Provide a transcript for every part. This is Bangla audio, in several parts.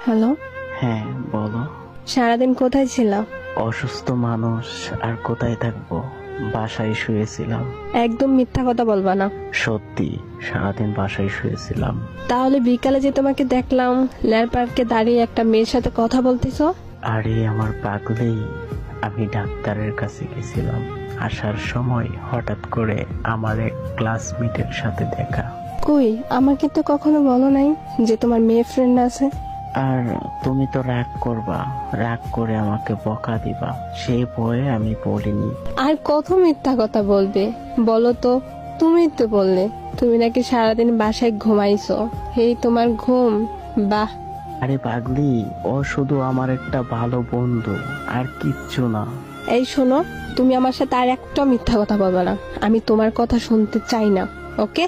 হ্যালো, হ্যাঁ বলো। সারাদিন কোথায় ছিলাম? অসুস্থ মানুষ আর কোথায় থাকবো, বাসায় শুয়েছিলাম। একদম মিথ্যা কথা বলবা না। সত্যি, সারাদিন বাসায় শুয়েছিলাম। তাহলে বিকালে যে তোমাকে দেখলাম ল্যার পার্কে দাঁড়িয়ে একটা মেয়ের সাথে কথা বলতেছো। আরে আমার পাগলেই, আমি ডাক্তারের কাছে গেছিলাম। আসার সময় হঠাৎ করে আমার এক ক্লাসমেটের সাথে দেখা। কই, আমাকে তো কখনো বলো নাই যে তোমার মেয়ে ফ্রেন্ড আছে। আর তুমি তো রাগ করবা, রাগ করে আমাকে বকা দিবা, সেই ভয়ে আমি বলিনি। আর কত মিথ্যা কথা বলবে বলো তো? তুমি তো বললে তুমি নাকি সারাদিন বাসায় ঘুমাইছো। এই তোমার ঘুম? বাহ। আরে পাগলি, ও শুধু আমার একটা ভালো বন্ধু, আর কিচ্ছু না। এই শোনো, তুমি আমার সাথে আর একটা মিথ্যা কথা বলবে না। আমি তোমার কথা শুনতে চাই না, ওকে?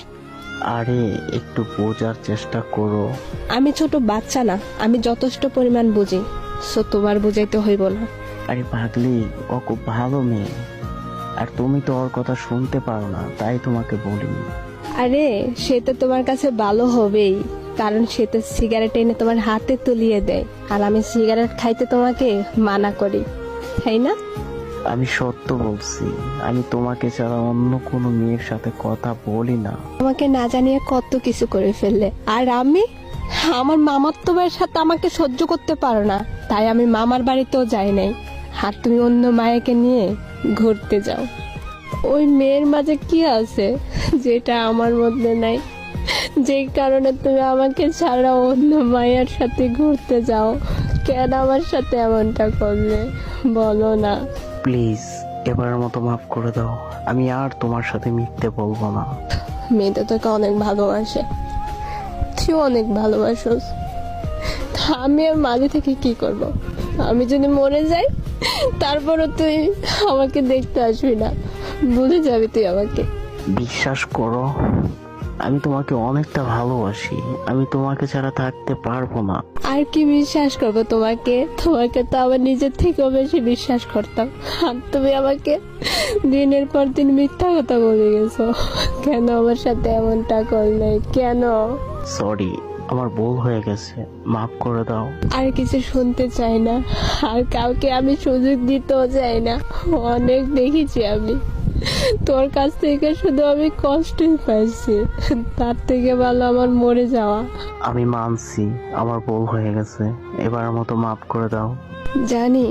আরে একটু বোঝার চেষ্টা করো। আমি ছোট বাচ্চা না, আমি যথেষ্ট পরিমাণ বুঝি। সো তোমার বুঝাইতে হইব না। আরে পাগলি, ও খুব ভালো মেয়ে, আর তুমি তো ওর কথা শুনতে পারো না, তাই তোমাকে বলিনি। আরে সে তো তোমার কাছে ভালো হবেই, কারণ সে তো সিগারেট এনে তোমার হাতে তুলিয়ে দেয়, আর আমি সিগারেট খাইতে তোমাকে মানা করি, তাই না? আমি সত্য বলছি, আমি তোমাকে ছাড়া অন্য কোনো মেয়ের সাথে কথা বলি না। আমাকে না জানিয়ে কত কিছু করে ফেললে, আর আমি আমার মামাতো ভাইয়ের সাথে আমাকে সহ্য করতে পারো না, তাই আমি মামার বাড়িতেও যাই নাই। আর তুমি অন্য মায়াকে নিয়ে ঘুরতে যাও। ওই মেয়ের মাঝে কি আছে যেটা আমার মধ্যে নাই? যেই কারণে তুমি আমাকে ছাড়া অন্য মায়ের সাথে ঘুরতে যাও। কেন আমার সাথে এমনটা করলে বলো না? প্লিজ, এবারের মতো মাফ করে দাও। আমি আর তোমার সাথে মিথ্যে বলবো না। মেয়েটা তোকে অনেক ভালোবাসে, তুই অনেক ভালোবাসোস। তা আমি আর মাঝে থেকে কি করব? আমি যদি মরে যাই তারপরও তুই আমাকে দেখতে আসবি না, ভুলে যাবি তুই আমাকে। বিশ্বাস করো, আমি তোমাকে অনেকটা ভালোবাসি, আমি তোমাকে ছাড়া থাকতে পারবো না। আর কি বিশ্বাস করবো তোমাকে? তোমাকে তো আবার নিজের থেকেও বেশি বিশ্বাস করতাম, আর তুমি আমাকে দিনের পর দিন মিথ্যা কথা বলে গেছো। কেন আমার সাথে এমনটা করলে, কেন? সরি, আমার ভুল হয়ে গেছে, মাফ করে দাও। আর কিছু শুনতে চাই না, আর কাউকে আমি সুযোগ দিতেও চাই না। অনেক দেখেছি আমি তোর কাছ থেকে, শুধু আমি কষ্টই পাইছি। তার থেকে ভালো আমার মরে যাওয়া। আমি মানছি আমার ভুল হয়ে গেছে, এবারের মতো মাফ করে দাও। জানি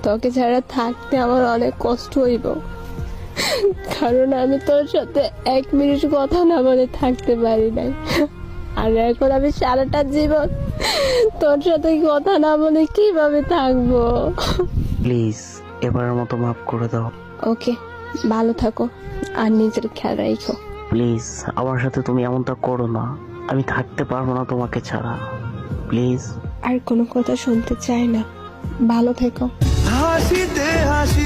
তোকে ছাড়া থাকতে আমার অনেক কষ্ট হইব, কারণ আমি তোর সাথে এক মিনিট কথা না বলে থাকতে পারি নাই। আর এখন আমি সারাটা জীবন তোর সাথে কথা না বলে কিভাবে থাকবো? প্লিজ, এবারের মতো মাফ করে দাও। ওকে, ভালো থাকো আর নিজের খেয়াল রাখো। প্লিজ, আমার সাথে তুমি এমনটা করো না, আমি থাকতে পারবো না তোমাকে ছাড়া। প্লিজ। আর কোনো কথা শুনতে চাই না, ভালো থেকো। হাসিতে হাসি